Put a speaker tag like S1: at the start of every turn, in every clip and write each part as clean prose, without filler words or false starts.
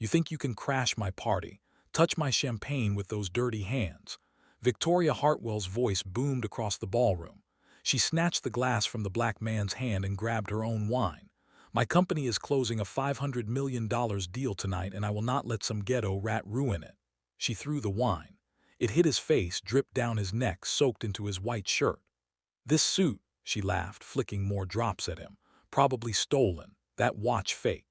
S1: You think you can crash my party, touch my champagne with those dirty hands? Victoria Hartwell's voice boomed across the ballroom. She snatched the glass from the black man's hand and grabbed her own wine. My company is closing a $500 million deal tonight, and I will not let some ghetto rat ruin it. She threw the wine. It hit his face, dripped down his neck, soaked into his white shirt. This suit, she laughed, flicking more drops at him. Probably stolen. That watch fake.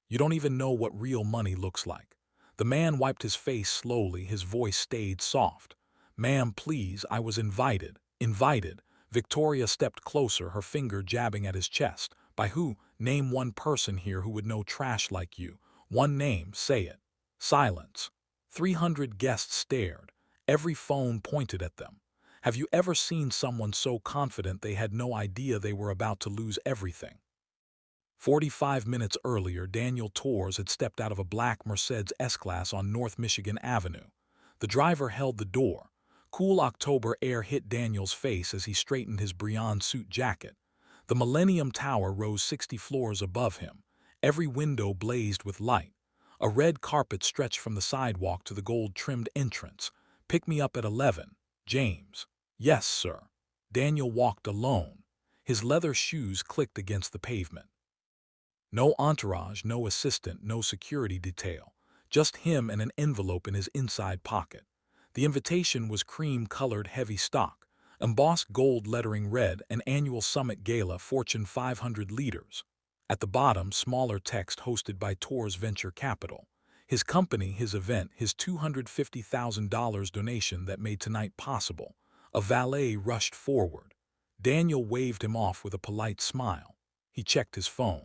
S1: You don't even know what real money looks like. The man wiped his face slowly, his voice stayed soft. Ma'am, please, I was invited. Invited. Victoria stepped closer, her finger jabbing at his chest. By who? Name one person here who would know trash like you. One name, say it. Silence. 300 guests stared. Every phone pointed at them. Have you ever seen someone so confident they had no idea they were about to lose everything? 45 minutes earlier, Daniel Torres had stepped out of a black Mercedes S-Class on North Michigan Avenue. The driver held the door. Cool October air hit Daniel's face as he straightened his Brion suit jacket. The Millennium Tower rose 60 floors above him. Every window blazed with light. A red carpet stretched from the sidewalk to the gold-trimmed entrance. Pick me up at 11, James. Yes, sir. Daniel walked alone. His leather shoes clicked against the pavement. No entourage, no assistant, no security detail. Just him and an envelope in his inside pocket. The invitation was cream-colored heavy stock, embossed gold lettering read, an annual summit gala, Fortune 500 leaders. At the bottom, smaller text hosted by Torres Venture Capital. His company, his event, his $250,000 donation that made tonight possible. A valet rushed forward. Daniel waved him off with a polite smile. He checked his phone.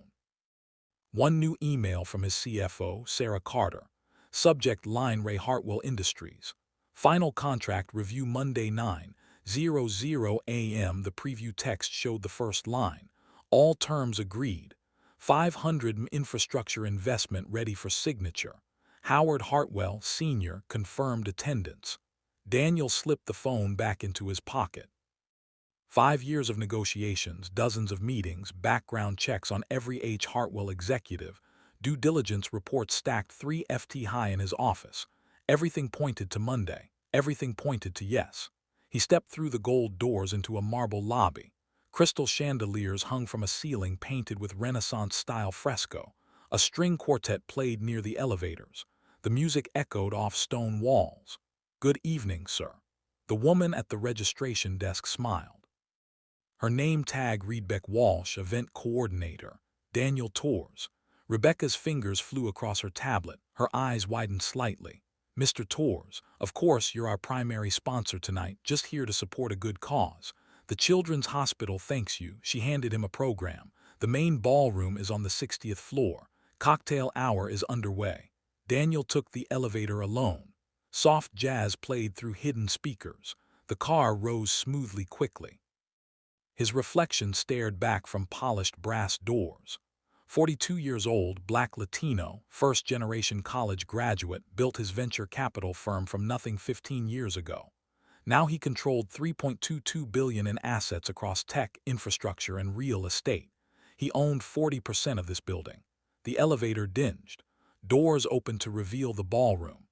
S1: One new email from his CFO, Sarah Carter. Subject line: Ray Hartwell Industries. Final contract review Monday 9:00 a.m. The preview text showed the first line. All terms agreed. 500M infrastructure investment ready for signature. Howard Hartwell, Sr., confirmed attendance. Daniel slipped the phone back into his pocket. 5 years of negotiations, dozens of meetings, background checks on every H. Hartwell executive, due diligence reports stacked 3 FT high in his office. Everything pointed to Monday. Everything pointed to yes. He stepped through the gold doors into a marble lobby. Crystal chandeliers hung from a ceiling painted with Renaissance-style fresco. A string quartet played near the elevators. The music echoed off stone walls. Good evening, sir. The woman at the registration desk smiled. Her name tag read Beck Walsh, event coordinator, Daniel Torres. Rebecca's fingers flew across her tablet. Her eyes widened slightly. Mr. Torres, of course you're our primary sponsor tonight, just here to support a good cause. The Children's Hospital thanks you. She handed him a program. The main ballroom is on the 60th floor. Cocktail hour is underway. Daniel took the elevator alone. Soft jazz played through hidden speakers. The car rose smoothly quickly. His reflection stared back from polished brass doors. 42 years old, black Latino, first-generation college graduate, built his venture capital firm from nothing 15 years ago. Now he controlled $3.22 billion in assets across tech, infrastructure, and real estate. He owned 40% of this building. The elevator dinged. Doors opened to reveal the ballroom.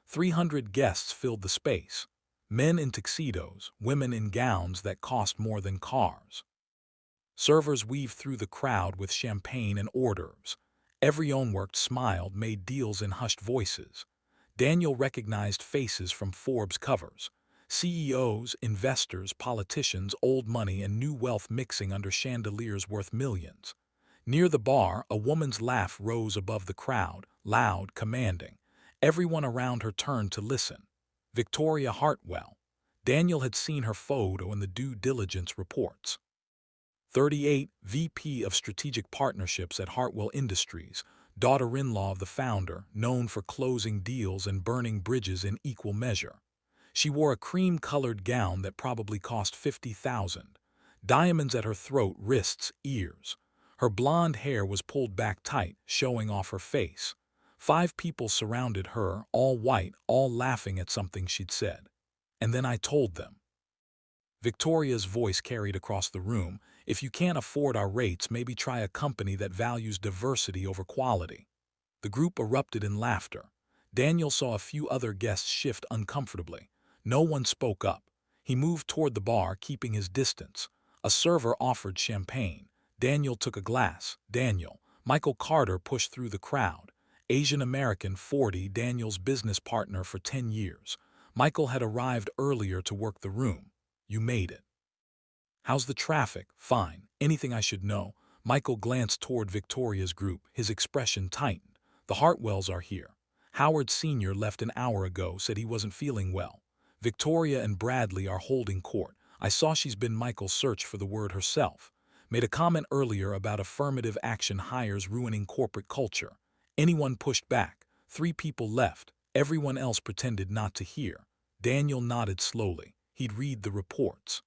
S1: 300 guests filled the space. Men in tuxedos, women in gowns that cost more than cars. Servers weaved through the crowd with champagne and hors d'oeuvres. Every owner smiled, made deals in hushed voices. Daniel recognized faces from Forbes covers. CEOs, investors, politicians, old money and new wealth mixing under chandeliers worth millions. Near the bar, a woman's laugh rose above the crowd, loud, commanding. Everyone around her turned to listen. Victoria Hartwell. Daniel had seen her photo in the due diligence reports. 38, VP of Strategic Partnerships at Hartwell Industries, daughter-in-law of the founder, known for closing deals and burning bridges in equal measure. She wore a cream-colored gown that probably cost $50,000. Diamonds at her throat, wrists, ears. Her blonde hair was pulled back tight, showing off her face. 5 people surrounded her, all white, all laughing at something she'd said. And then I told them. Victoria's voice carried across the room, if you can't afford our rates, maybe try a company that values diversity over quality. The group erupted in laughter. Daniel saw a few other guests shift uncomfortably. No one spoke up. He moved toward the bar, keeping his distance. A server offered champagne. Daniel took a glass. Daniel. Michael Carter pushed through the crowd. Asian American, 40, Daniel's business partner for 10 years. Michael had arrived earlier to work the room. You made it. How's the traffic? Fine. Anything I should know? Michael glanced toward Victoria's group, his expression tightened. The Hartwells are here. Howard Sr. left an hour ago, said he wasn't feeling well. Victoria and Bradley are holding court. I saw she's been Michael's search for the word herself. Made a comment earlier about affirmative action hires ruining corporate culture. Anyone pushed back. 3 people left. Everyone else pretended not to hear. Daniel nodded slowly. He'd read the reports.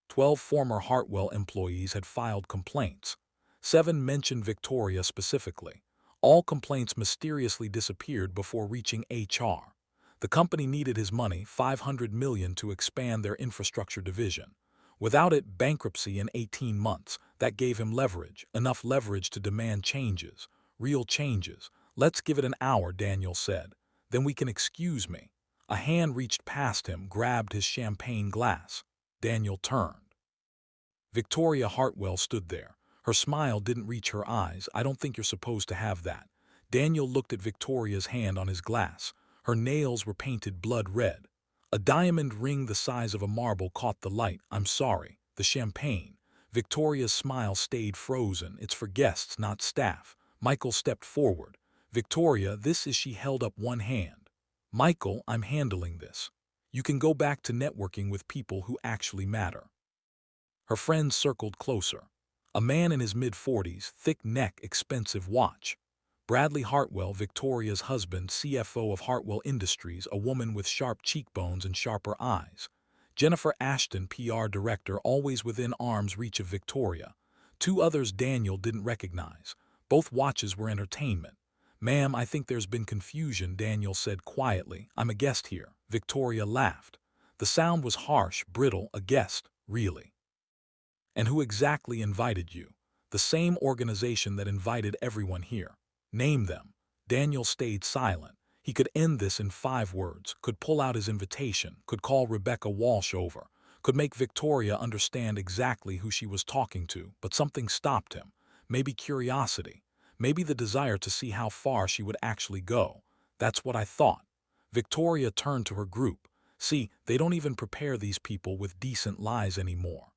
S1: 12 former Hartwell employees had filed complaints. 7 mentioned Victoria specifically. All complaints mysteriously disappeared before reaching HR. The company needed his money, $500 million, to expand their infrastructure division. Without it, bankruptcy in 18 months. That gave him leverage, enough leverage to demand changes. Real changes. Let's give it an hour, Daniel said. Then we can excuse me. A hand reached past him, grabbed his champagne glass. Daniel turned. Victoria Hartwell stood there. Her smile didn't reach her eyes. I don't think you're supposed to have that. Daniel looked at Victoria's hand on his glass. Her nails were painted blood red. A diamond ring the size of a marble caught the light. I'm sorry. The champagne. Victoria's smile stayed frozen. It's for guests, not staff. Michael stepped forward. Victoria, this is. She held up one hand. Michael, I'm handling this. You can go back to networking with people who actually matter. Her friends circled closer. A man in his mid-40s, thick neck, expensive watch. Bradley Hartwell, Victoria's husband, CFO of Hartwell Industries, a woman with sharp cheekbones and sharper eyes. Jennifer Ashton, PR director, always within arm's reach of Victoria. 2 others Daniel didn't recognize. Both watches were entertainment. Ma'am, I think there's been confusion, Daniel said quietly. I'm a guest here. Victoria laughed. The sound was harsh, brittle. A guest, really. And who exactly invited you? The same organization that invited everyone here. Name them. Daniel stayed silent. He could end this in 5 words, could pull out his invitation, could call Rebecca Walsh over, could make Victoria understand exactly who she was talking to, but something stopped him. Maybe curiosity. Maybe the desire to see how far she would actually go. That's what I thought. Victoria turned to her group. See, they don't even prepare these people with decent lies anymore.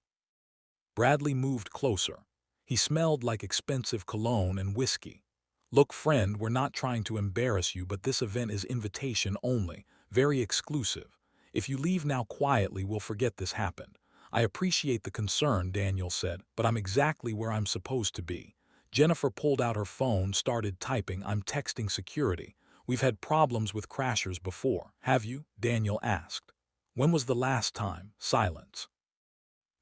S1: Bradley moved closer. He smelled like expensive cologne and whiskey. Look, friend, we're not trying to embarrass you, but this event is invitation only, very exclusive. If you leave now quietly, we'll forget this happened. I appreciate the concern, Daniel said, but I'm exactly where I'm supposed to be. Jennifer pulled out her phone, started typing. I'm texting security. We've had problems with crashers before. Have you? Daniel asked. When was the last time? Silence.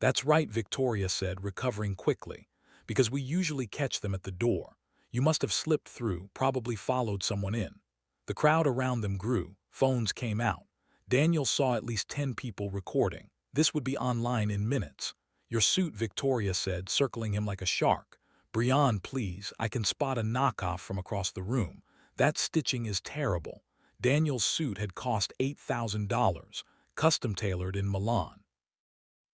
S1: That's right, Victoria said, recovering quickly. Because we usually catch them at the door. You must have slipped through, probably followed someone in. The crowd around them grew. Phones came out. Daniel saw at least 10 people recording. This would be online in minutes. Your suit, Victoria said, circling him like a shark. Brian, please, I can spot a knockoff from across the room. That stitching is terrible. Daniel's suit had cost $8,000, custom-tailored in Milan.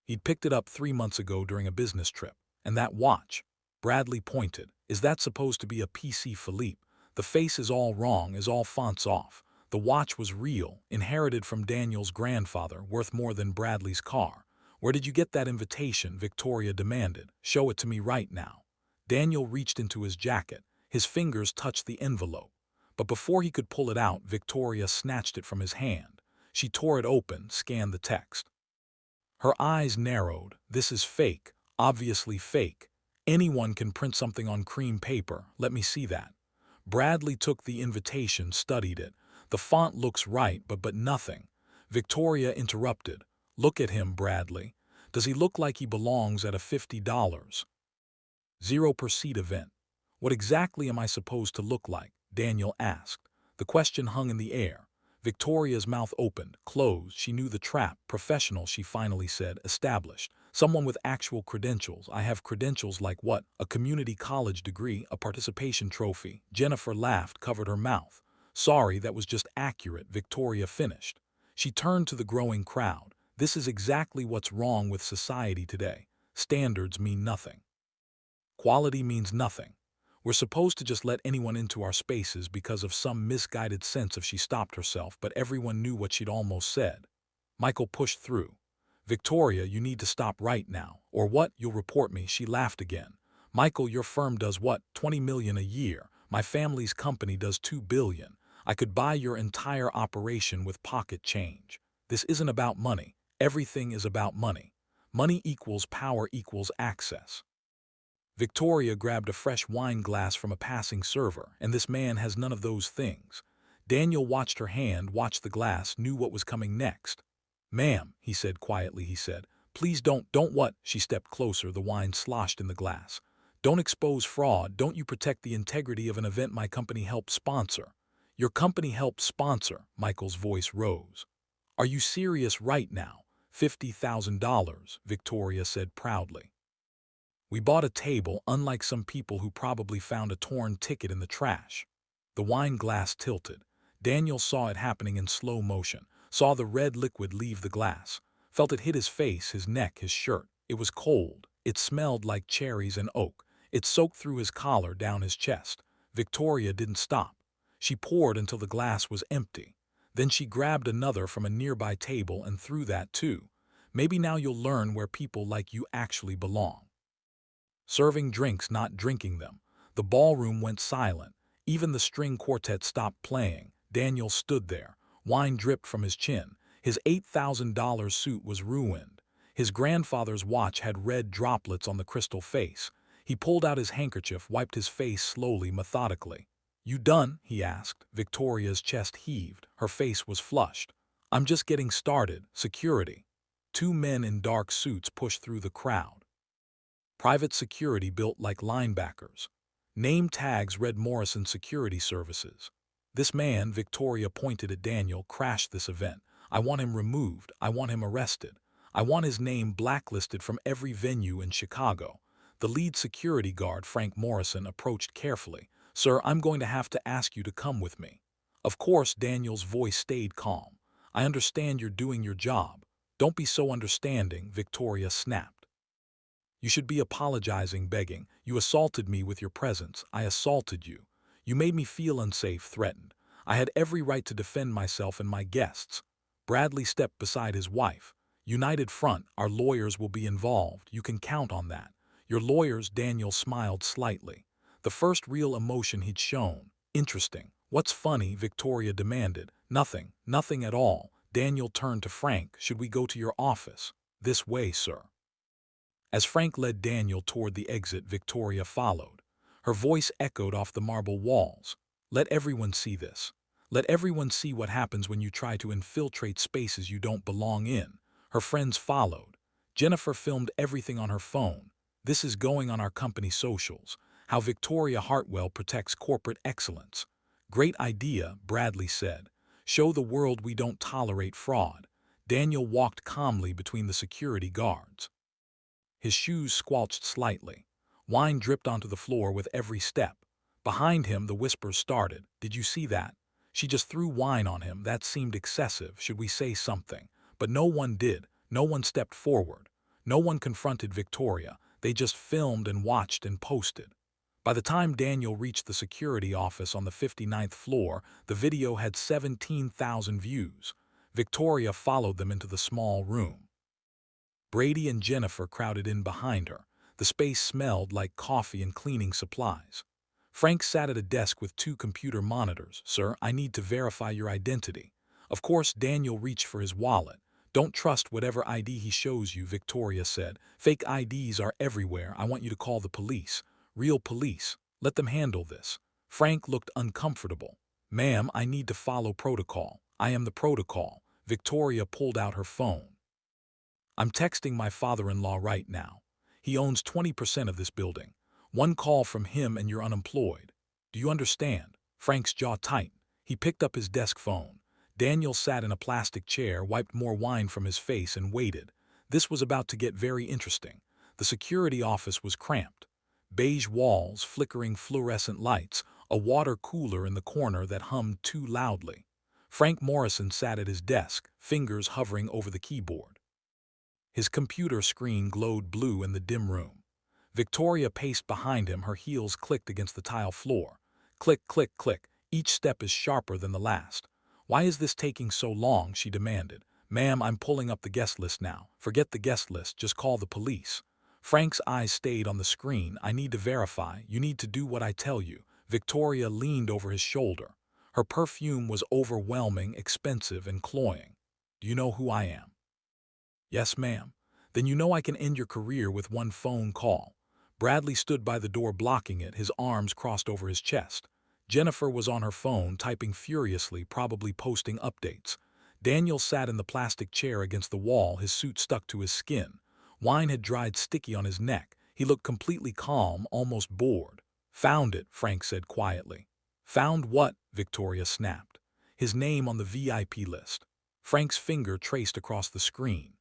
S1: He'd picked it up 3 months ago during a business trip. And that watch, Bradley pointed, is that supposed to be a PC Philippe? The face is all wrong, is all fonts off. The watch was real, inherited from Daniel's grandfather, worth more than Bradley's car. Where did you get that invitation? Victoria demanded. Show it to me right now. Daniel reached into his jacket. His fingers touched the envelope. But before he could pull it out, Victoria snatched it from his hand. She tore it open, scanned the text. Her eyes narrowed. This is fake, obviously fake. Anyone can print something on cream paper. Let me see that. Bradley took the invitation, studied it. The font looks right, but nothing. Victoria interrupted. Look at him, Bradley. Does he look like he belongs at a $50, 0% event? What exactly am I supposed to look like? Daniel asked. The question hung in the air. Victoria's mouth opened, closed. She knew the trap. Professional, she finally said, established. Someone with actual credentials. I have credentials like what? A community college degree, a participation trophy. Jennifer laughed, covered her mouth. Sorry, that was just accurate, Victoria finished. She turned to the growing crowd. This is exactly what's wrong with society today. Standards mean nothing. Quality means nothing. We're supposed to just let anyone into our spaces because of some misguided sense of she stopped herself, but everyone knew what she'd almost said. Michael pushed through. Victoria, you need to stop right now. Or what? You'll report me. She laughed again. Michael, your firm does what? 20 million a year. My family's company does 2 billion. I could buy your entire operation with pocket change. This isn't about money. Everything is about money. Money equals power equals access. Victoria grabbed a fresh wine glass from a passing server, and this man has none of those things. Daniel watched her hand, watched the glass, knew what was coming next. Ma'am, he said quietly, please don't what? She stepped closer, the wine sloshed in the glass. Don't expose fraud, don't you protect the integrity of an event my company helped sponsor. Your company helped sponsor, Michael's voice rose. Are you serious right now? $50,000, Victoria said proudly. We bought a table, unlike some people who probably found a torn ticket in the trash. The wine glass tilted. Daniel saw it happening in slow motion, saw the red liquid leave the glass, felt it hit his face, his neck, his shirt. It was cold. It smelled like cherries and oak. It soaked through his collar, down his chest. Victoria didn't stop. She poured until the glass was empty. Then she grabbed another from a nearby table and threw that too. Maybe now you'll learn where people like you actually belong. Serving drinks, not drinking them. The ballroom went silent. Even the string quartet stopped playing. Daniel stood there. Wine dripped from his chin. His $8,000 suit was ruined. His grandfather's watch had red droplets on the crystal face. He pulled out his handkerchief, wiped his face slowly, methodically. You done? He asked. Victoria's chest heaved. Her face was flushed. I'm just getting started. Security. 2 men in dark suits pushed through the crowd. Private security built like linebackers. Name tags read Morrison Security Services. This man, Victoria pointed at Daniel, crashed this event. I want him removed. I want him arrested. I want his name blacklisted from every venue in Chicago. The lead security guard, Frank Morrison, approached carefully. Sir, I'm going to have to ask you to come with me. Of course, Daniel's voice stayed calm. I understand you're doing your job. Don't be so understanding, Victoria snapped. You should be apologizing, begging. You assaulted me with your presence. I assaulted you. You made me feel unsafe, threatened. I had every right to defend myself and my guests. Bradley stepped beside his wife. United front, our lawyers will be involved. You can count on that. Your lawyers, Daniel smiled slightly. The first real emotion he'd shown. Interesting. What's funny? Victoria demanded. Nothing. Nothing at all. Daniel turned to Frank. Should we go to your office? This way, sir. As Frank led Daniel toward the exit, Victoria followed. Her voice echoed off the marble walls. Let everyone see this. Let everyone see what happens when you try to infiltrate spaces you don't belong in. Her friends followed. Jennifer filmed everything on her phone. This is going on our company socials. How Victoria Hartwell protects corporate excellence. Great idea, Bradley said. Show the world we don't tolerate fraud. Daniel walked calmly between the security guards. His shoes squelched slightly. Wine dripped onto the floor with every step. Behind him, the whispers started. Did you see that? She just threw wine on him. That seemed excessive. Should we say something? But no one did. No one stepped forward. No one confronted Victoria. They just filmed and watched and posted. By the time Daniel reached the security office on the 59th floor, the video had 17,000 views. Victoria followed them into the small room. Brady and Jennifer crowded in behind her. The space smelled like coffee and cleaning supplies. Frank sat at a desk with 2 computer monitors. Sir, I need to verify your identity. Of course, Daniel reached for his wallet. Don't trust whatever ID he shows you, Victoria said. Fake IDs are everywhere. I want you to call the police. Real police. Let them handle this. Frank looked uncomfortable. Ma'am, I need to follow protocol. I am the protocol. Victoria pulled out her phone. I'm texting my father-in-law right now. He owns 20% of this building. One call from him and you're unemployed. Do you understand? Frank's jaw tightened. He picked up his desk phone. Daniel sat in a plastic chair, wiped more wine from his face and waited. This was about to get very interesting. The security office was cramped. Beige walls, flickering fluorescent lights, a water cooler in the corner that hummed too loudly. Frank Morrison sat at his desk, fingers hovering over the keyboard. His computer screen glowed blue in the dim room. Victoria paced behind him, her heels clicked against the tile floor. Click, click, click. Each step is sharper than the last. "Why is this taking so long?" she demanded. "Ma'am, I'm pulling up the guest list now." "Forget the guest list, just call the police." Frank's eyes stayed on the screen. "I need to verify. You need to do what I tell you." Victoria leaned over his shoulder. Her perfume was overwhelming, expensive, and cloying. "Do you know who I am?" "Yes, ma'am." "Then you know I can end your career with one phone call." Bradley stood by the door blocking it, his arms crossed over his chest. Jennifer was on her phone, typing furiously, probably posting updates. Daniel sat in the plastic chair against the wall, his suit stuck to his skin. Wine had dried sticky on his neck. He looked completely calm, almost bored. "Found it," Frank said quietly. "Found what?" Victoria snapped. "His name on the VIP list." Frank's finger traced across the screen.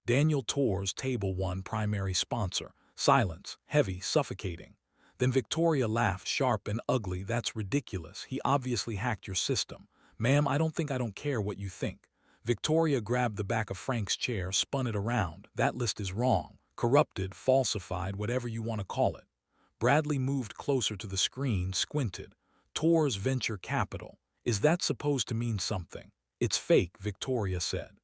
S1: Daniel Torres, Table 1 primary sponsor. Silence, heavy, suffocating. Then Victoria laughed, sharp and ugly. "That's ridiculous. He obviously hacked your system." "Ma'am, I don't care what you think." Victoria grabbed the back of Frank's chair, spun it around. "That list is wrong. Corrupted, falsified, whatever you want to call it." Bradley moved closer to the screen, squinted. "Torres Venture Capital. Is that supposed to mean something?" "It's fake," Victoria said.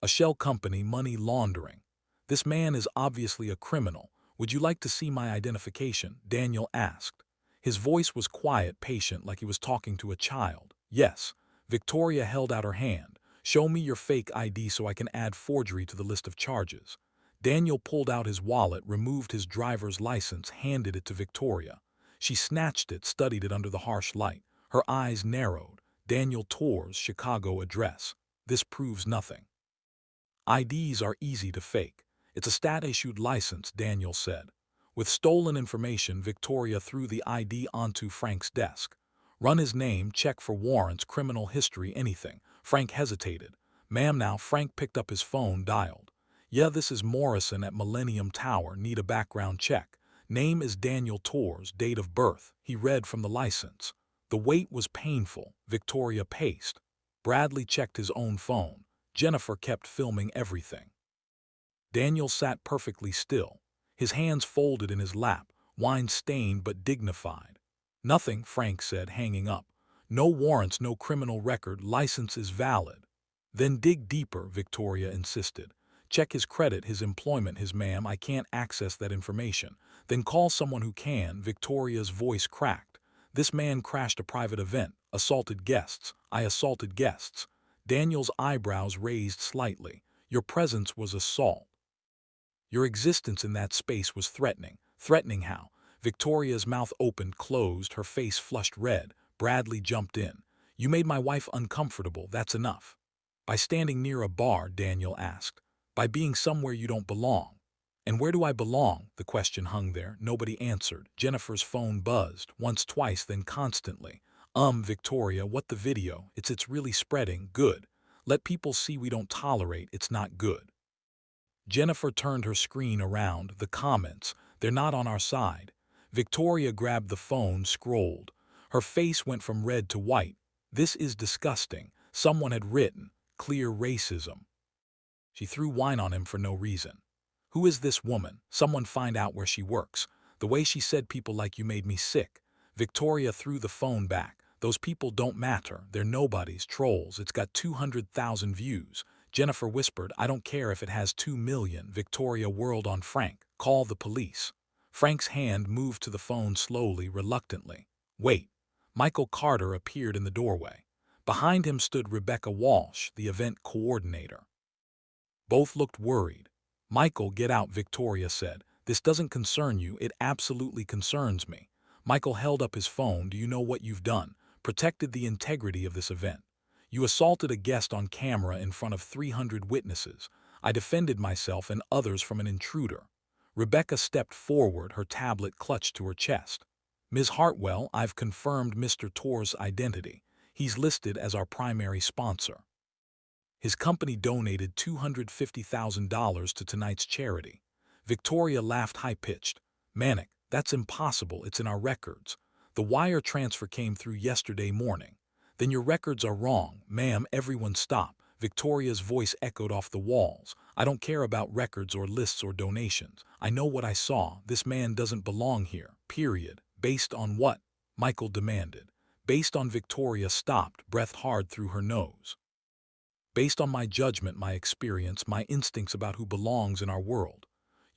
S1: "A shell company, money laundering. This man is obviously a criminal. Would you like to see my identification?" Daniel asked. His voice was quiet, patient, like he was talking to a child. "Yes." Victoria held out her hand. "Show me your fake ID so I can add forgery to the list of charges." Daniel pulled out his wallet, removed his driver's license, handed it to Victoria. She snatched it, studied it under the harsh light. Her eyes narrowed. "Daniel Torres, Chicago address. This proves nothing." "IDs are easy to fake. It's a stat-issued license," Daniel said. With stolen information, Victoria threw the ID onto Frank's desk. "Run his name, check for warrants, criminal history, anything." Frank hesitated. "Ma'am." Now Frank picked up his phone, dialed. "Yeah, this is Morrison at Millennium Tower. Need a background check. Name is Daniel Torres, date of birth." He read from the license. The wait was painful. Victoria paced. Bradley checked his own phone. Jennifer kept filming everything. Daniel sat perfectly still, his hands folded in his lap, wine-stained but dignified. "Nothing," Frank said, hanging up. "No warrants, no criminal record, license is valid." "Then dig deeper," Victoria insisted. "Check his credit, his employment." "His ma'am, I can't access that information." "Then call someone who can." Victoria's voice cracked. "This man crashed a private event, assaulted guests." "I assaulted guests." Daniel's eyebrows raised slightly. "Your presence was assault. Your existence in that space was threatening." "Threatening how?" Victoria's mouth opened, closed, her face flushed red. Bradley jumped in. "You made my wife uncomfortable, that's enough." "By standing near a bar?" Daniel asked. "By being somewhere you don't belong." "And where do I belong?" The question hung there. Nobody answered. Jennifer's phone buzzed, once, twice, then constantly. Victoria, what the video? It's really spreading." "Good. Let people see we don't tolerate. It's not good." Jennifer turned her screen around. "The comments, they're not on our side." Victoria grabbed the phone, scrolled. Her face went from red to white. "This is disgusting." Someone had written, "Clear racism." She threw wine on him for no reason. "Who is this woman? Someone find out where she works." "The way she said people like you made me sick." Victoria threw the phone back. "Those people don't matter. They're nobodies, trolls. It's got 200,000 views." Jennifer whispered, "I don't care if it has 2 million. Victoria whirled on Frank. "Call the police." Frank's hand moved to the phone slowly, reluctantly. "Wait." Michael Carter appeared in the doorway. Behind him stood Rebecca Walsh, the event coordinator. Both looked worried. "Michael, get out," Victoria said. "This doesn't concern you. It absolutely concerns me." Michael held up his phone. "Do you know what you've done? Protected the integrity of this event. You assaulted a guest on camera in front of 300 witnesses. I defended myself and others from an intruder." Rebecca stepped forward, her tablet clutched to her chest. "Ms. Hartwell, I've confirmed Mr. Torres' identity. He's listed as our primary sponsor." His company donated $250,000 to tonight's charity. Victoria laughed high-pitched. Manic, that's impossible, it's in our records. The wire transfer came through yesterday morning. Then your records are wrong, ma'am. Everyone stop. Victoria's voice echoed off the walls. I don't care about records or lists or donations. I know what I saw. This man doesn't belong here, period. Based on what? Michael demanded. Based on Victoria stopped, breathed hard through her nose. Based on my judgment, my experience, my instincts about who belongs in our world.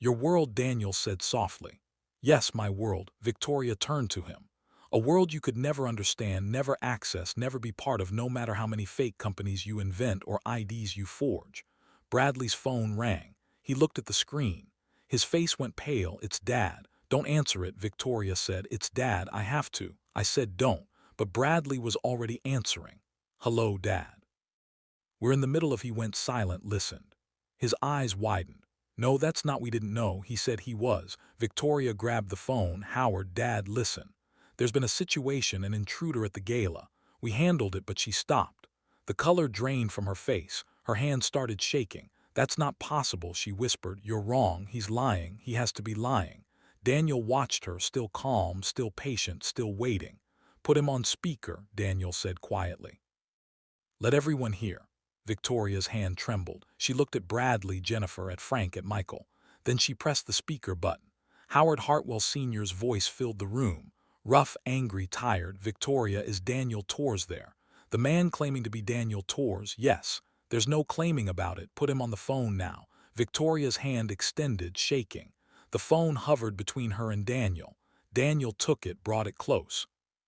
S1: Your world, Daniel said softly. Yes, my world. Victoria turned to him. A world you could never understand, never access, never be part of, no matter how many fake companies you invent or IDs you forge. Bradley's phone rang. He looked at the screen. His face went pale. It's Dad. Don't answer it, Victoria said. It's Dad, I have to. I said don't, but Bradley was already answering. Hello, Dad. We're in the middle of. He went silent, listened. His eyes widened. No, that's not. We didn't know. He said he was. Victoria grabbed the phone. Howard, Dad, listen. There's been a situation, an intruder at the gala. We handled it, but she stopped. The color drained from her face. Her hand started shaking. That's not possible, she whispered. You're wrong. He's lying. He has to be lying. Daniel watched her, still calm, still patient, still waiting. Put him on speaker, Daniel said quietly. Let everyone hear. Victoria's hand trembled. She looked at Bradley, Jennifer, at Frank, at Michael. Then she pressed the speaker button. Howard Hartwell Sr.'s voice filled the room. Rough, angry, tired. Victoria, is Daniel Torres there? The man claiming to be Daniel Torres, yes. There's no claiming about it. Put him on the phone now. Victoria's hand extended, shaking. The phone hovered between her and Daniel. Daniel took it, brought it close.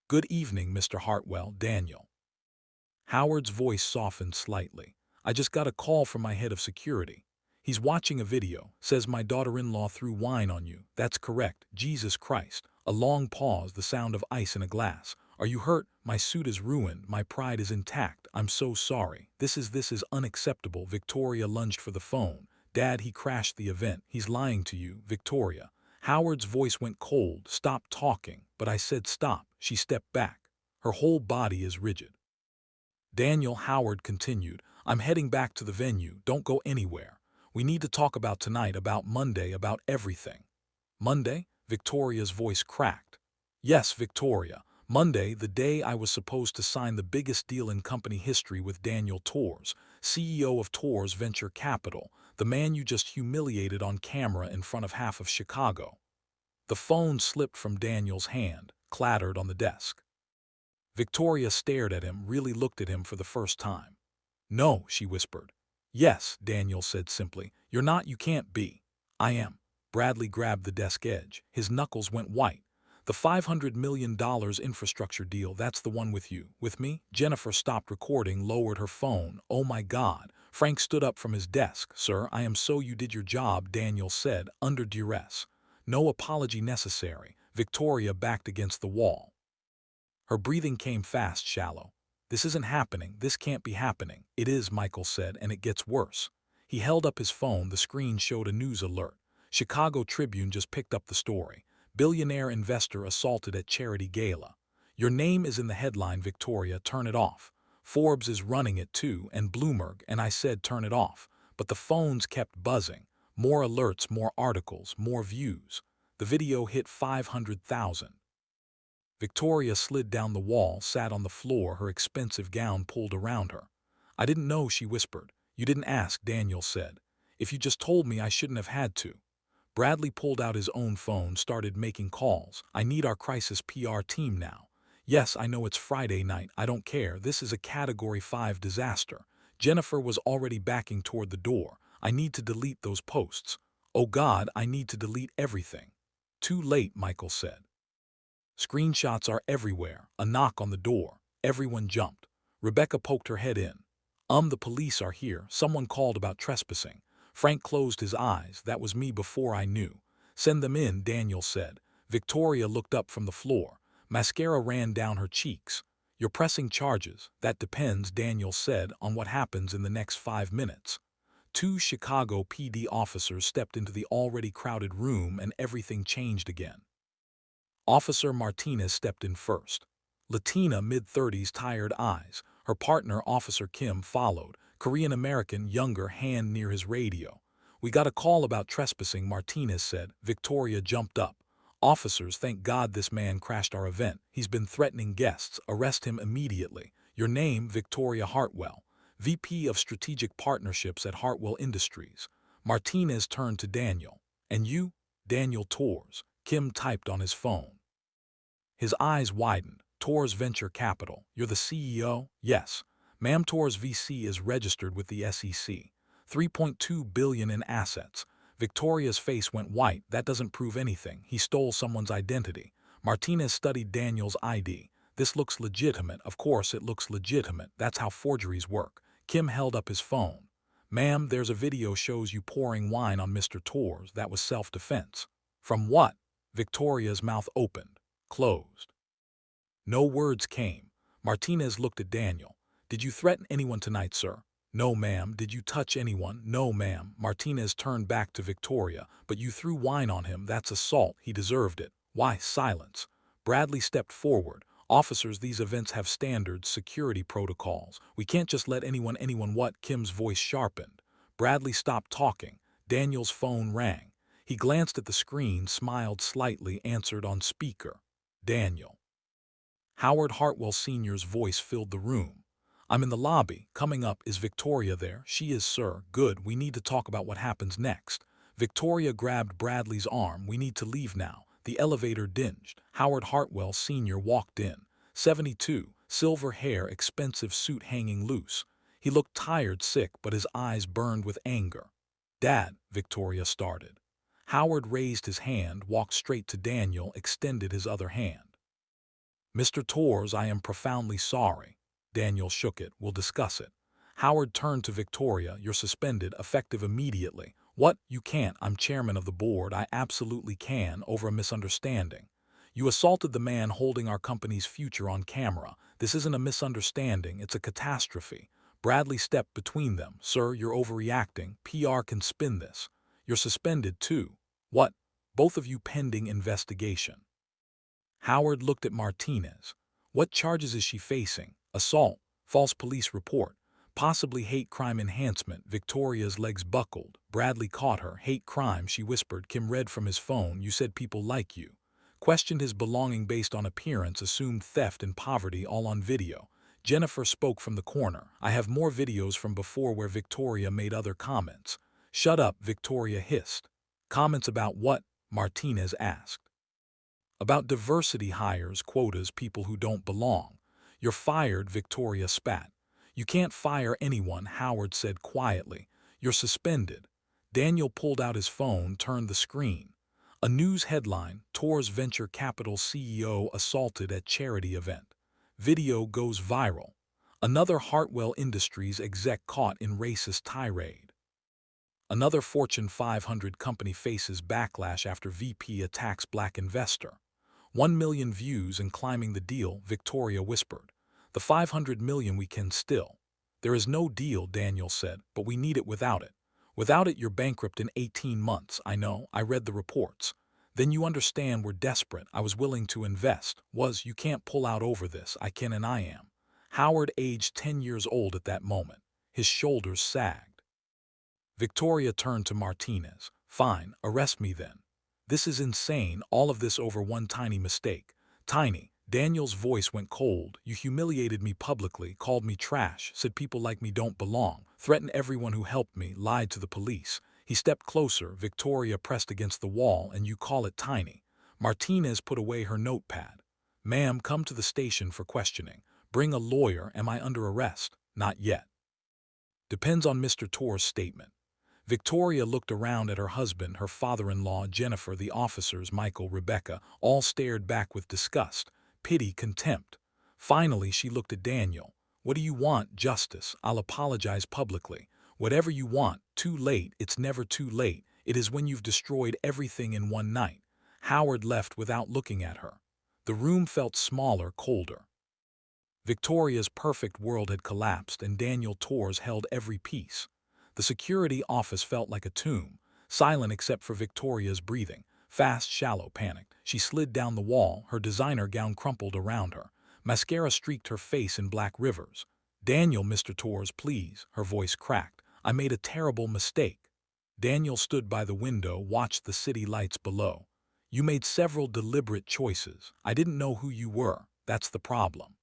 S1: Good evening, Mr. Hartwell, Daniel. Howard's voice softened slightly. I just got a call from my head of security. He's watching a video, says my daughter-in-law threw wine on you. That's correct. Jesus Christ. A long pause, the sound of ice in a glass. Are you hurt? My suit is ruined. My pride is intact. I'm so sorry. This is unacceptable. Victoria lunged for the phone. Dad, he crashed the event. He's lying to you, Victoria. Howard's voice went cold. Stop talking. But I said stop. She stepped back. Her whole body is rigid. Daniel, Howard continued, I'm heading back to the venue. Don't go anywhere. We need to talk about tonight, about Monday, about everything. Monday? Victoria's voice cracked. Yes, Victoria. Monday, the day I was supposed to sign the biggest deal in company history with Daniel Torres, CEO of Torres Venture Capital, the man you just humiliated on camera in front of half of Chicago. The phone slipped from Daniel's hand, clattered on the desk. Victoria stared at him, really looked at him for the first time. No, she whispered. Yes, Daniel said simply. You're not, you can't be. I am. Bradley grabbed the desk edge. His knuckles went white. The $500 million infrastructure deal, that's the one with you. With me? Jennifer stopped recording, lowered her phone. Oh my God. Frank stood up from his desk. Sir, I am so you did your job, Daniel said, under duress. No apology necessary. Victoria backed against the wall. Her breathing came fast, shallow. This isn't happening. This can't be happening. It is, Michael said, and it gets worse. He held up his phone. The screen showed a news alert. Chicago Tribune just picked up the story. Billionaire investor assaulted at charity gala. Your name is in the headline, Victoria. Turn it off. Forbes is running it too, and Bloomberg, and I said turn it off. But the phones kept buzzing. More alerts, more articles, more views. The video hit 500,000. Victoria slid down the wall, sat on the floor, her expensive gown pulled around her. I didn't know, she whispered. You didn't ask, Daniel said. If you just told me, I shouldn't have had to. Bradley pulled out his own phone, started making calls. I need our crisis PR team now. Yes, I know it's Friday night. I don't care. This is a Category 5 disaster. Jennifer was already backing toward the door. I need to delete those posts. Oh God, I need to delete everything. Too late, Michael said. Screenshots are everywhere. A knock on the door. Everyone jumped. Rebecca poked her head in. The police are here. Someone called about trespassing. Frank closed his eyes. That was me before I knew. Send them in, Daniel said. Victoria looked up from the floor. Mascara ran down her cheeks. You're pressing charges. That depends, Daniel said, on what happens in the next 5 minutes. 2 Chicago PD officers stepped into the already crowded room and everything changed again. Officer Martinez stepped in first. Latina, mid-30s, tired eyes. Her partner, Officer Kim, followed. Korean-American, younger, hand near his radio. "We got a call about trespassing," Martinez said. Victoria jumped up. "Officers, thank God this man crashed our event. He's been threatening guests. Arrest him immediately." "Your name?" "Victoria Hartwell, VP of Strategic Partnerships at Hartwell Industries." Martinez turned to Daniel. "And you?" "Daniel Torres." Kim typed on his phone. His eyes widened. "Torres Venture Capital. You're the CEO?" "Yes." "Ma'am, Torres VC is registered with the SEC. 3.2 billion in assets." Victoria's face went white. "That doesn't prove anything. He stole someone's identity." Martinez studied Daniel's ID. "This looks legitimate." "Of course it looks legitimate. That's how forgeries work." Kim held up his phone. "Ma'am, there's a video shows you pouring wine on Mr. Torres. That was self-defense." "From what?" Victoria's mouth opened, closed. No words came. Martinez looked at Daniel. "Did you threaten anyone tonight, sir?" "No, ma'am." "Did you touch anyone?" "No, ma'am." Martinez turned back to Victoria. "But you threw wine on him. That's assault. He deserved it." "Why?" Silence. Bradley stepped forward. "Officers, these events have standards, security protocols. We can't just let anyone what?" Kim's voice sharpened. Bradley stopped talking. Daniel's phone rang. He glanced at the screen, smiled slightly, answered on speaker. "Daniel." Howard Hartwell Sr.'s voice filled the room. "I'm in the lobby. Coming up. Is Victoria there?" "She is, sir." "Good. We need to talk about what happens next." Victoria grabbed Bradley's arm. "We need to leave now." The elevator dinged. Howard Hartwell Sr. walked in. 72, silver hair, expensive suit hanging loose. He looked tired, sick, but his eyes burned with anger. "Dad," Victoria started. Howard raised his hand, walked straight to Daniel, extended his other hand. "Mr. Torres, I am profoundly sorry." Daniel shook it. "We'll discuss it." Howard turned to Victoria. "You're suspended, effective immediately." "What? You can't. I'm chairman of the board. I absolutely can, over a misunderstanding." "You assaulted the man holding our company's future on camera. This isn't a misunderstanding, it's a catastrophe." Bradley stepped between them. "Sir, you're overreacting. PR can spin this." "You're suspended too." "What?" "Both of you pending investigation." Howard looked at Martinez. "What charges is she facing?" "Assault, false police report, possibly hate crime enhancement." Victoria's legs buckled. Bradley caught her. "Hate crime," she whispered. Kim read from his phone. "You said people like you." Questioned his belonging based on appearance, assumed theft and poverty, all on video. Jennifer spoke from the corner. "I have more videos from before where Victoria made other comments." "Shut up," Victoria hissed. "Comments about what?" Martinez asked. "About diversity hires, quotas, people who don't belong." "You're fired," Victoria spat. "You can't fire anyone," Howard said quietly. "You're suspended." Daniel pulled out his phone, turned the screen. A news headline: Torres Venture Capital CEO assaulted at charity event. Video goes viral. Another Hartwell Industries exec caught in racist tirade. Another Fortune 500 company faces backlash after VP attacks black investor. 1 million views and climbing the deal, Victoria whispered. "The 500 million we can still." "There is no deal," Daniel said, "but we need it without it." "Without it you're bankrupt in 18 months. "I know, I read the reports." "Then you understand we're desperate. I was willing to invest." You can't pull out over this." "I can and I am." Howard aged 10 years old at that moment. His shoulders sagged. Victoria turned to Martinez. "Fine, arrest me then." "This is insane, all of this over one tiny mistake." "Tiny." Daniel's voice went cold. "You humiliated me publicly, called me trash, said people like me don't belong, threatened everyone who helped me, lied to the police." He stepped closer. Victoria pressed against the wall. "And you call it tiny?" Martinez put away her notepad. "Ma'am, come to the station for questioning. Bring a lawyer. Am I under arrest?" "Not yet." "Depends on Mr. Torres' statement." Victoria looked around at her husband, her father-in-law, Jennifer, the officers, Michael, Rebecca, all stared back with disgust, pity, contempt. Finally, she looked at Daniel. "What do you want?" "Justice. I'll apologize publicly." "Whatever you want. Too late." "It's never too late. It is when you've destroyed everything in one night." Howard left without looking at her. The room felt smaller, colder. Victoria's perfect world had collapsed, and Daniel Torres held every piece. The security office felt like a tomb, silent except for Victoria's breathing. Fast, shallow, panicked. She slid down the wall, her designer gown crumpled around her. Mascara streaked her face in black rivers. Daniel, Mr. Torres, please, her voice cracked. I made a terrible mistake. Daniel stood by the window, watched the city lights below. You made several deliberate choices. I didn't know who you were. That's the problem.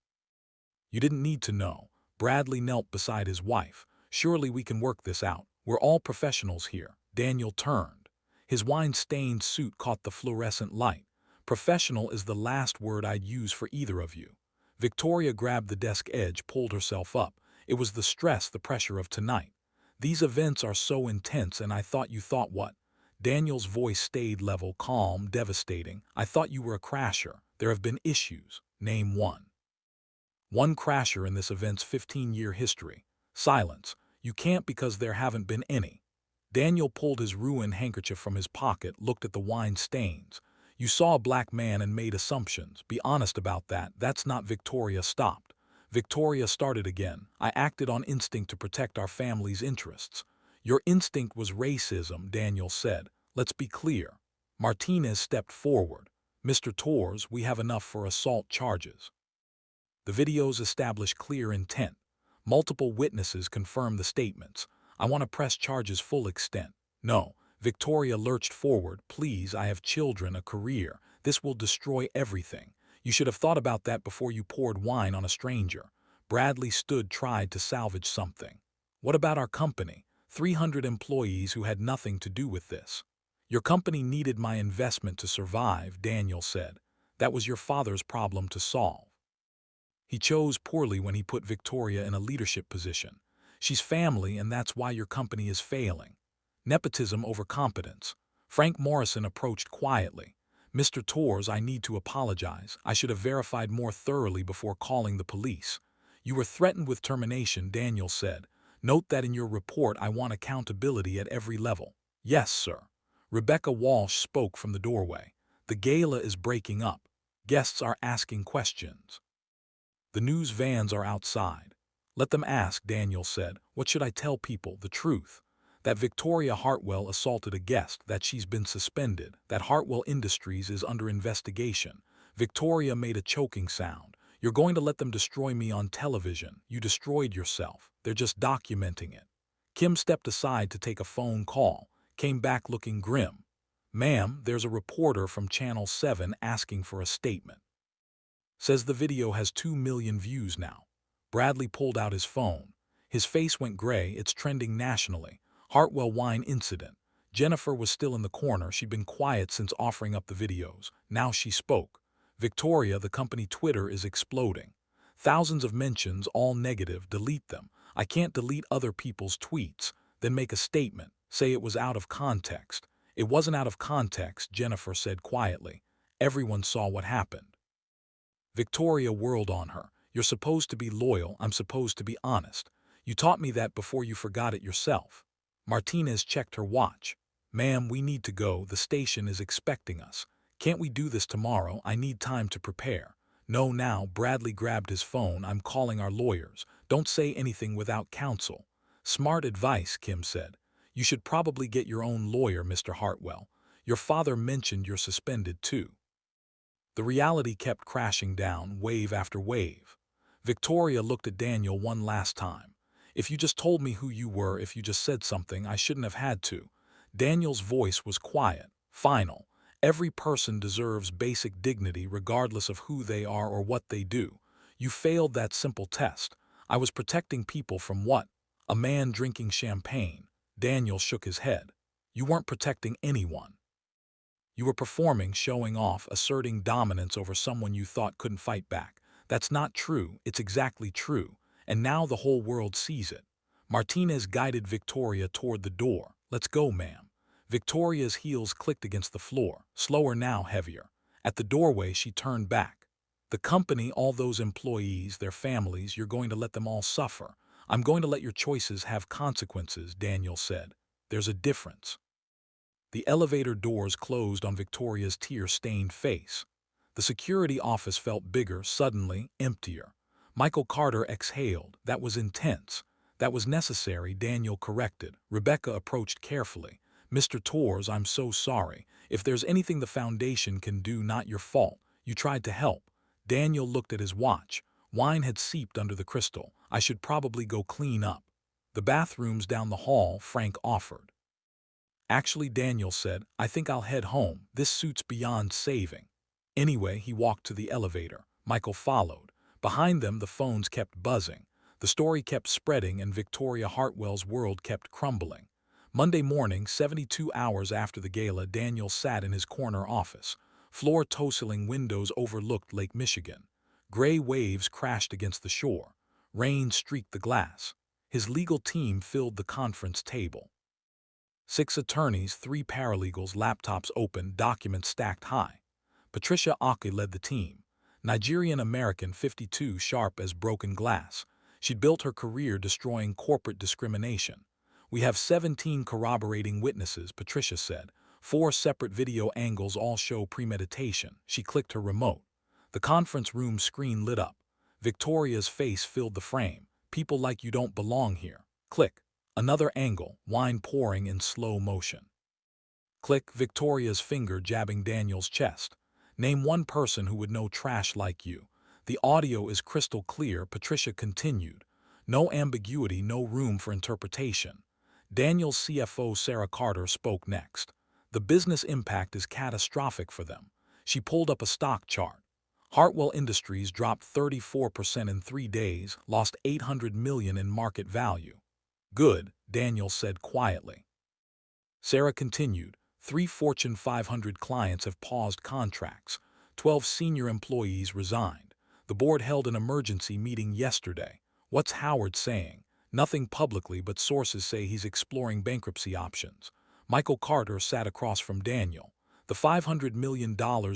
S1: You didn't need to know. Bradley knelt beside his wife. Surely we can work this out. We're all professionals here. Daniel turned. His wine-stained suit caught the fluorescent light. Professional is the last word I'd use for either of you. Victoria grabbed the desk edge, pulled herself up. It was the stress, the pressure of tonight. These events are so intense, and I thought you thought what? Daniel's voice stayed level, calm, devastating. I thought you were a crasher. There have been issues. Name one. One crasher in this event's 15-year history. Silence. You can't because there haven't been any. Daniel pulled his ruined handkerchief from his pocket, looked at the wine stains. You saw a black man and made assumptions. Be honest about that. That's not. Victoria stopped. Victoria started again. I acted on instinct to protect our family's interests. Your instinct was racism, Daniel said. Let's be clear. Martinez stepped forward. Mr. Torres, we have enough for assault charges. The videos establish clear intent. Multiple witnesses confirm the statements. I want to press charges full extent. No. Victoria lurched forward. Please, I have children, a career. This will destroy everything. You should have thought about that before you poured wine on a stranger. Bradley stood, tried to salvage something. What about our company? 300 employees who had nothing to do with this. Your company needed my investment to survive, Daniel said. That was your father's problem to solve. He chose poorly when he put Victoria in a leadership position. She's family, and that's why your company is failing. Nepotism over competence. Frank Morrison approached quietly. Mr. Torres, I need to apologize. I should have verified more thoroughly before calling the police. You were threatened with termination, Daniel said. Note that in your report I want accountability at every level. Yes, sir. Rebecca Walsh spoke from the doorway. The gala is breaking up. Guests are asking questions. The news vans are outside. Let them ask, Daniel said. What should I tell people? The truth. That Victoria Hartwell assaulted a guest, that she's been suspended, that Hartwell Industries is under investigation. Victoria made a choking sound. You're going to let them destroy me on television. You destroyed yourself. They're just documenting it. Kim stepped aside to take a phone call, came back looking grim. Ma'am, there's a reporter from Channel 7 asking for a statement. Says the video has 2 million views now. Bradley pulled out his phone. His face went gray. It's trending nationally. Hartwell wine incident. Jennifer was still in the corner. She'd been quiet since offering up the videos. Now she spoke. Victoria, the company Twitter is exploding. Thousands of mentions, all negative. Delete them. I can't delete other people's tweets. Then make a statement. Say it was out of context. It wasn't out of context, Jennifer said quietly. Everyone saw what happened. Victoria whirled on her. You're supposed to be loyal. I'm supposed to be honest. You taught me that before you forgot it yourself. Martinez checked her watch. Ma'am, we need to go. The station is expecting us. Can't we do this tomorrow? I need time to prepare. No, now. Bradley grabbed his phone. I'm calling our lawyers. Don't say anything without counsel. Smart advice, Kim said. You should probably get your own lawyer, Mr. Hartwell. Your father mentioned you're suspended too. The reality kept crashing down, wave after wave. Victoria looked at Daniel one last time. If you just told me who you were, if you just said something, I shouldn't have had to. Daniel's voice was quiet, final. Every person deserves basic dignity regardless of who they are or what they do. You failed that simple test. I was protecting people from what? A man drinking champagne. Daniel shook his head. You weren't protecting anyone. You were performing, showing off, asserting dominance over someone you thought couldn't fight back. That's not true. It's exactly true. And now the whole world sees it. Martinez guided Victoria toward the door. Let's go, ma'am. Victoria's heels clicked against the floor, slower now, heavier. At the doorway, she turned back. The company, all those employees, their families, you're going to let them all suffer. I'm going to let your choices have consequences, Daniel said. There's a difference. The elevator doors closed on Victoria's tear-stained face. The security office felt bigger, suddenly emptier. Michael Carter exhaled. That was intense. That was necessary, Daniel corrected. Rebecca approached carefully. Mr. Torres, I'm so sorry. If there's anything the foundation can do, not your fault. You tried to help. Daniel looked at his watch. Wine had seeped under the crystal. I should probably go clean up. The bathroom's down the hall, Frank offered. Actually, Daniel said, I think I'll head home. This suit's beyond saving. Anyway, he walked to the elevator. Michael followed. Behind them, the phones kept buzzing. The story kept spreading and Victoria Hartwell's world kept crumbling. Monday morning, 72 hours after the gala, Daniel sat in his corner office. Floor-toseling windows overlooked Lake Michigan. Gray waves crashed against the shore. Rain streaked the glass. His legal team filled the conference table. 6 attorneys, 3 paralegals, laptops open, documents stacked high. Patricia Ake led the team. Nigerian-American, 52, sharp as broken glass. She'd built her career destroying corporate discrimination. We have 17 corroborating witnesses, Patricia said. 4 separate video angles all show premeditation. She clicked her remote. The conference room screen lit up. Victoria's face filled the frame. People like you don't belong here. Click. Another angle, wine pouring in slow motion. Click, Victoria's finger jabbing Daniel's chest. Name one person who would know trash like you. The audio is crystal clear, Patricia continued. No ambiguity, no room for interpretation. Daniel's CFO, Sarah Carter, spoke next. The business impact is catastrophic for them. She pulled up a stock chart. Hartwell Industries dropped 34% in 3 days, lost $800 million in market value. Good, Daniel said quietly. Sarah continued, 3 Fortune 500 clients have paused contracts. 12 senior employees resigned. The board held an emergency meeting yesterday. What's Howard saying? Nothing publicly, but sources say he's exploring bankruptcy options. Michael Carter sat across from Daniel. The $500 million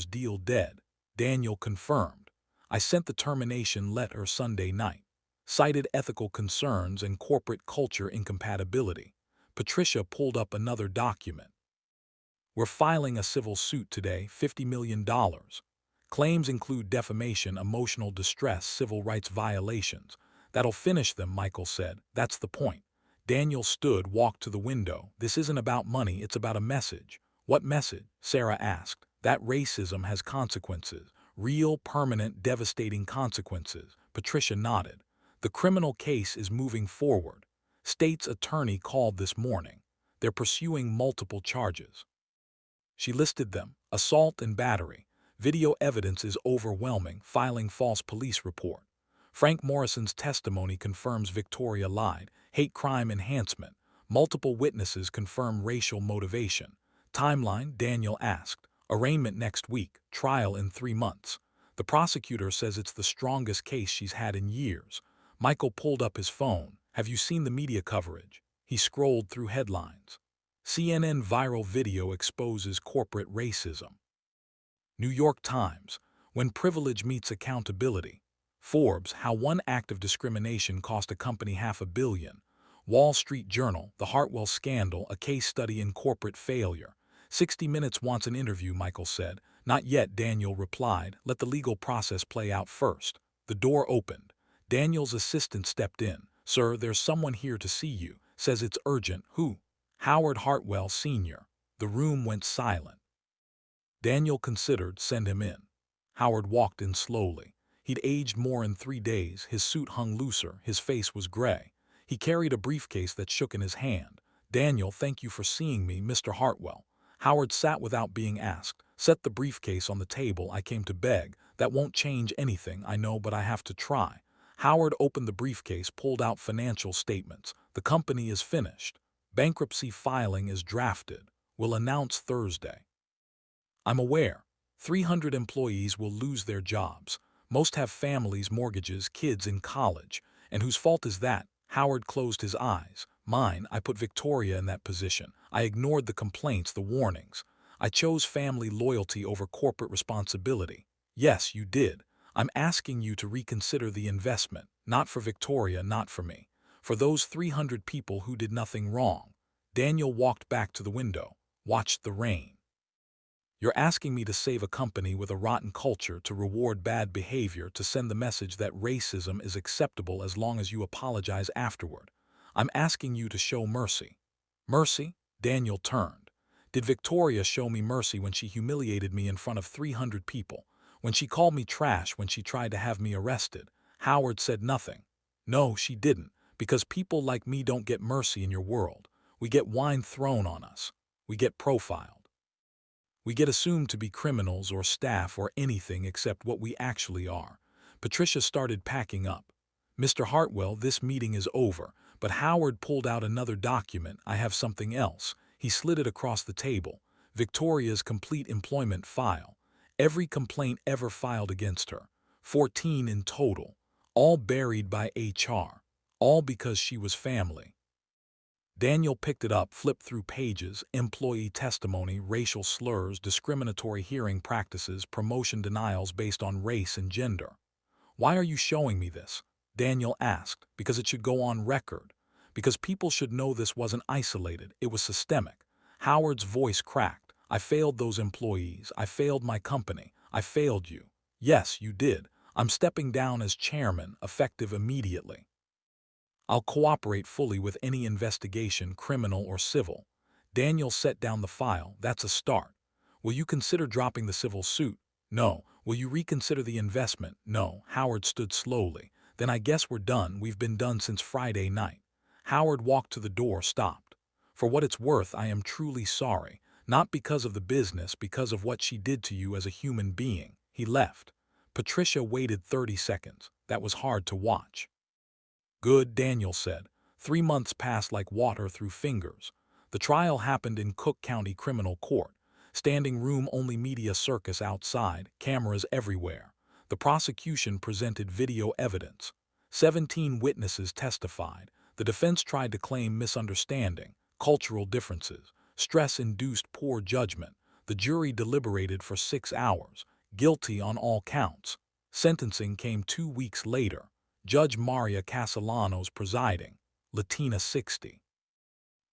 S1: deal dead. Daniel confirmed. I sent the termination letter Sunday night. Cited ethical concerns and corporate culture incompatibility. Patricia pulled up another document. We're filing a civil suit today, $50 million. Claims include defamation, emotional distress, civil rights violations. That'll finish them, Michael said. That's the point. Daniel stood, walked to the window. This isn't about money, it's about a message. What message? Sarah asked. That racism has consequences. Real, permanent, devastating consequences. Patricia nodded. The criminal case is moving forward. State's attorney called this morning. They're pursuing multiple charges. She listed them: assault and battery. Video evidence is overwhelming, filing false police report. Frank Morrison's testimony confirms Victoria lied. Hate crime enhancement. Multiple witnesses confirm racial motivation. Timeline, Daniel asked. Arraignment next week, trial in 3 months. The prosecutor says it's the strongest case she's had in years. Michael pulled up his phone. Have you seen the media coverage? He scrolled through headlines. CNN viral video exposes corporate racism. New York Times, when privilege meets accountability. Forbes, how one act of discrimination cost a company $500 million. Wall Street Journal, the Hartwell scandal, a case study in corporate failure. 60 Minutes wants an interview, Michael said. Not yet, Daniel replied. Let the legal process play out first. The door opened. Daniel's assistant stepped in. Sir, there's someone here to see you. Says it's urgent. Who? Howard Hartwell, Sr. The room went silent. Daniel considered. Send him in. Howard walked in slowly. He'd aged more in 3 days. His suit hung looser. His face was gray. He carried a briefcase that shook in his hand. Daniel, thank you for seeing me, Mr. Hartwell. Howard sat without being asked. Set the briefcase on the table. I came to beg. That won't change anything, I know, but I have to try. Howard opened the briefcase, pulled out financial statements. The company is finished. Bankruptcy filing is drafted. We'll announce Thursday. I'm aware. 300 employees will lose their jobs. Most have families, mortgages, kids in college. And whose fault is that? Howard closed his eyes. Mine. I put Victoria in that position. I ignored the complaints, the warnings. I chose family loyalty over corporate responsibility. Yes, you did. I'm asking you to reconsider the investment. Not for Victoria, not for me. For those 300 people who did nothing wrong. Daniel walked back to the window, watched the rain. You're asking me to save a company with a rotten culture, to reward bad behavior, to send the message that racism is acceptable as long as you apologize afterward. I'm asking you to show mercy. Mercy? Daniel turned. Did Victoria show me mercy when she humiliated me in front of 300 people? When she called me trash, when she tried to have me arrested? Howard said nothing. No, she didn't, because people like me don't get mercy in your world. We get wine thrown on us. We get profiled. We get assumed to be criminals or staff or anything except what we actually are. Patricia started packing up. Mr. Hartwell, this meeting is over, but Howard pulled out another document. I have something else. He slid it across the table. Victoria's complete employment file. Every complaint ever filed against her. 14 in total. All buried by HR. All because she was family. Daniel picked it up, flipped through pages: employee testimony, racial slurs, discriminatory hearing practices, promotion denials based on race and gender. Why are you showing me this? Daniel asked. Because it should go on record. Because people should know this wasn't isolated, it was systemic. Howard's voice cracked. I failed those employees. I failed my company. I failed you. Yes, you did. I'm stepping down as chairman, effective immediately. I'll cooperate fully with any investigation, criminal or civil. Daniel set down the file. That's a start. Will you consider dropping the civil suit? No. Will you reconsider the investment? No. Howard stood slowly. Then I guess we're done. We've been done since Friday night. Howard walked to the door, stopped. For what it's worth, I am truly sorry. Not because of the business, because of what she did to you as a human being. He left. Patricia waited 30 seconds. That was hard to watch. Good, Daniel said. 3 months passed like water through fingers. The trial happened in Cook County Criminal Court. Standing room only, media circus outside, cameras everywhere. The prosecution presented video evidence. 17 witnesses testified. The defense tried to claim misunderstanding, cultural differences, stress-induced poor judgment. The jury deliberated for 6 hours. Guilty on all counts. Sentencing came 2 weeks later. Judge Maria Castellanos presiding. Latina 60.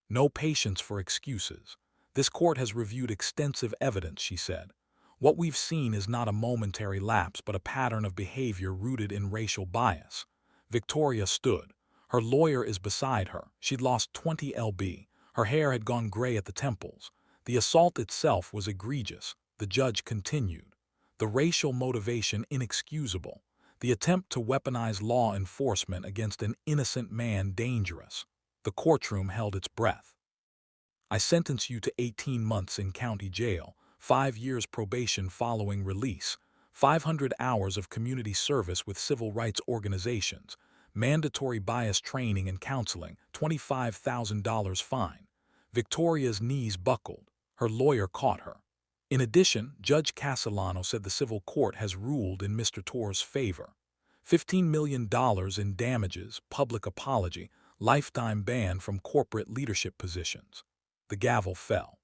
S1: No patience for excuses. This court has reviewed extensive evidence, she said. What we've seen is not a momentary lapse but a pattern of behavior rooted in racial bias. Victoria stood. Her lawyer is beside her. She'd lost 20 lb. Her hair had gone gray at the temples. The assault itself was egregious. The judge continued. The racial motivation inexcusable. The attempt to weaponize law enforcement against an innocent man dangerous. The courtroom held its breath. I sentence you to 18 months in county jail, 5 years probation following release, 500 hours of community service with civil rights organizations, mandatory bias training and counseling, $25,000 fine. Victoria's knees buckled. Her lawyer caught her. In addition, Judge Castellano said the civil court has ruled in Mr. Torres' favor. $15 million in damages, public apology, lifetime ban from corporate leadership positions. The gavel fell.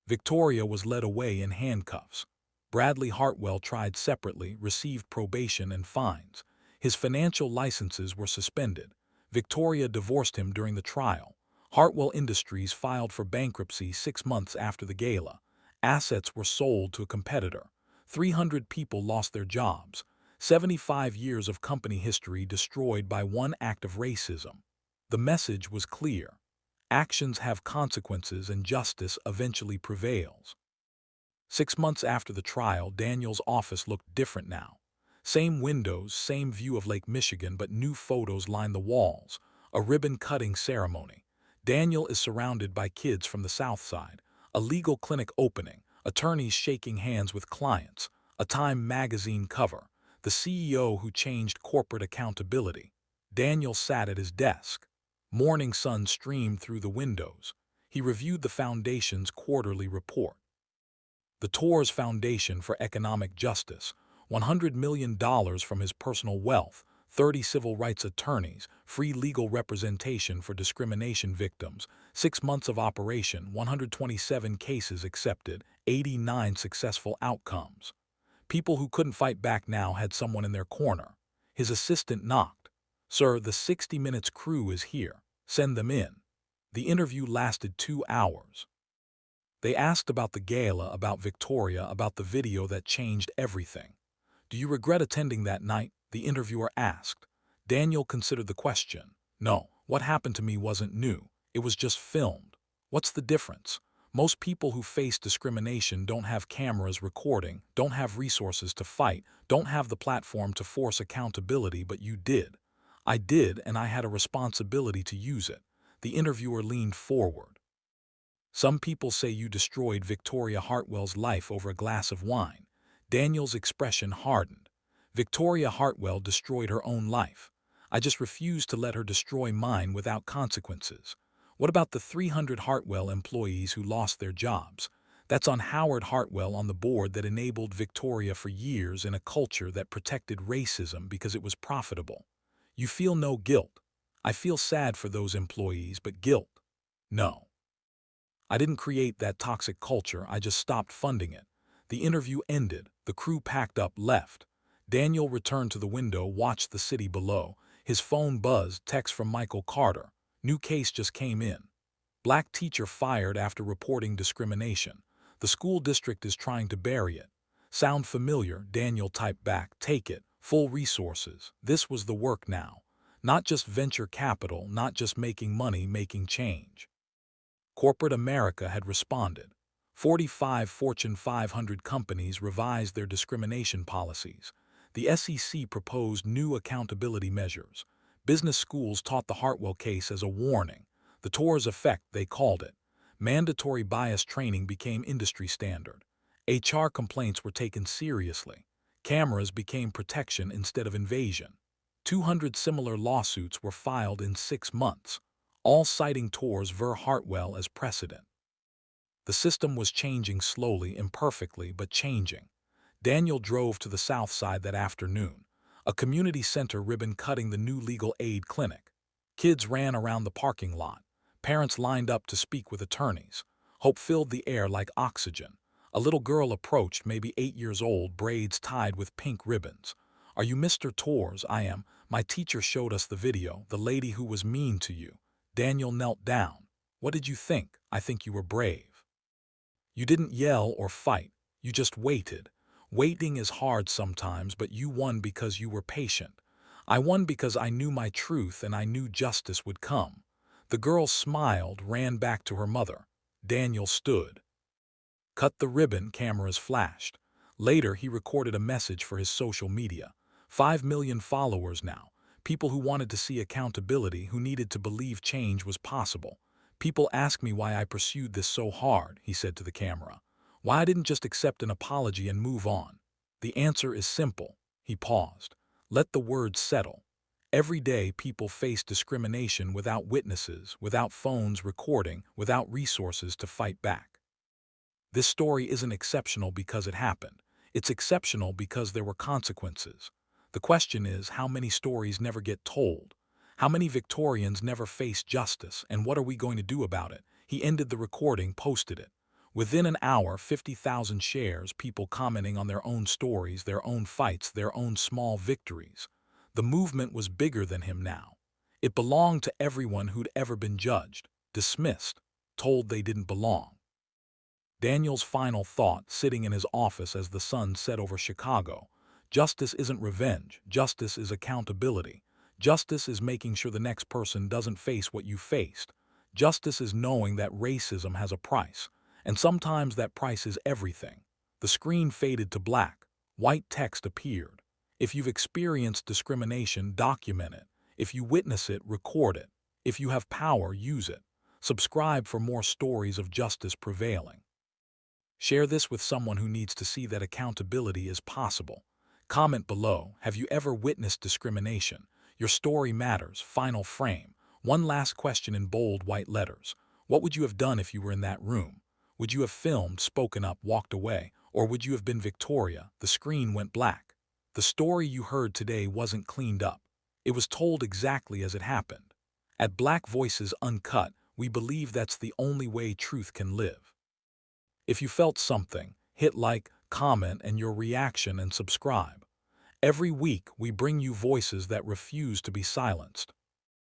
S1: Victoria was led away in handcuffs. Bradley Hartwell tried separately, received probation and fines. His financial licenses were suspended. Victoria divorced him during the trial. Hartwell Industries filed for bankruptcy 6 months after the gala. Assets were sold to a competitor. 300 people lost their jobs. 75 years of company history destroyed by one act of racism. The message was clear. Actions have consequences and justice eventually prevails. 6 months after the trial, Daniel's office looked different now. Same windows, same view of Lake Michigan, but new photos line the walls. A ribbon-cutting ceremony. Daniel is surrounded by kids from the South Side. A legal clinic opening. Attorneys shaking hands with clients. A Time magazine cover. The CEO who changed corporate accountability. Daniel sat at his desk. Morning sun streamed through the windows. He reviewed the foundation's quarterly report. The Torres Foundation for Economic Justice, $100 million from his personal wealth, 30 civil rights attorneys, free legal representation for discrimination victims, 6 months of operation, 127 cases accepted, 89 successful outcomes. People who couldn't fight back now had someone in their corner. His assistant knocked. "Sir, the 60 Minutes crew is here. Send them in." The interview lasted 2 hours. They asked about the gala, about Victoria, about the video that changed everything. "Do you regret attending that night?" the interviewer asked. Daniel considered the question. "No, what happened to me wasn't new. It was just filmed." "What's the difference?" Most people who face discrimination don't have cameras recording, don't have resources to fight, don't have the platform to force accountability, but you did. I did, and I had a responsibility to use it. The interviewer leaned forward. Some people say you destroyed Victoria Hartwell's life over a glass of wine. Daniel's expression hardened. Victoria Hartwell destroyed her own life. I just refused to let her destroy mine without consequences. What about the 300 Hartwell employees who lost their jobs? That's on Howard Hartwell on the board that enabled Victoria for years in a culture that protected racism because it was profitable. You feel no guilt. I feel sad for those employees, but guilt? No. I didn't create that toxic culture, I just stopped funding it. The interview ended, the crew packed up, left. Daniel returned to the window, watched the city below. His phone buzzed, text from Michael Carter. New case just came in. Black teacher fired after reporting discrimination. The school district is trying to bury it. Sound familiar? Daniel typed back, take it, full resources. This was the work now. Not just venture capital, not just making money, making change. Corporate America had responded. 45 Fortune 500 companies revised their discrimination policies. The SEC proposed new accountability measures. Business schools taught the Hartwell case as a warning. The Torres effect, they called it. Mandatory bias training became industry standard. HR complaints were taken seriously. Cameras became protection instead of invasion. 200 similar lawsuits were filed in 6 months, all citing Torres v. Hartwell as precedent. The system was changing slowly, imperfectly, but changing. Daniel drove to the South Side that afternoon, a community center ribbon-cutting the new legal aid clinic. Kids ran around the parking lot. Parents lined up to speak with attorneys. Hope filled the air like oxygen. A little girl approached, maybe 8 years old, braids tied with pink ribbons. Are you Mr. Torres? I am. My teacher showed us the video, the lady who was mean to you. Daniel knelt down. What did you think? I think you were brave. You didn't yell or fight. You just waited. Waiting is hard sometimes, but you won because you were patient. I won because I knew my truth and I knew justice would come. The girl smiled, ran back to her mother. Daniel stood. Cut the ribbon, cameras flashed. Later, he recorded a message for his social media. 5 million followers now. People who wanted to see accountability, who needed to believe change was possible. People ask me why I pursued this so hard, he said to the camera. Why I didn't just accept an apology and move on. The answer is simple. He paused. Let the words settle. Every day people face discrimination without witnesses, without phones recording, without resources to fight back. This story isn't exceptional because it happened. It's exceptional because there were consequences. The question is, how many stories never get told? How many Victorians never face justice, and what are we going to do about it? He ended the recording, posted it. Within an hour, 50,000 shares, people commenting on their own stories, their own fights, their own small victories. The movement was bigger than him now. It belonged to everyone who'd ever been judged, dismissed, told they didn't belong. Daniel's final thought, sitting in his office as the sun set over Chicago. Justice isn't revenge. Justice is accountability. Justice is making sure the next person doesn't face what you faced. Justice is knowing that racism has a price, and sometimes that price is everything. The screen faded to black. White text appeared. If you've experienced discrimination, document it. If you witness it, record it. If you have power, use it. Subscribe for more stories of justice prevailing. Share this with someone who needs to see that accountability is possible. Comment below, have you ever witnessed discrimination? Your story matters. Final frame. One last question in bold white letters. What would you have done if you were in that room? Would you have filmed, spoken up, walked away? Or would you have been Victoria? The screen went black. The story you heard today wasn't cleaned up. It was told exactly as it happened. At Black Voices Uncut, we believe that's the only way truth can live. If you felt something, hit like, comment, and your reaction, and subscribe. Every week, we bring you voices that refuse to be silenced.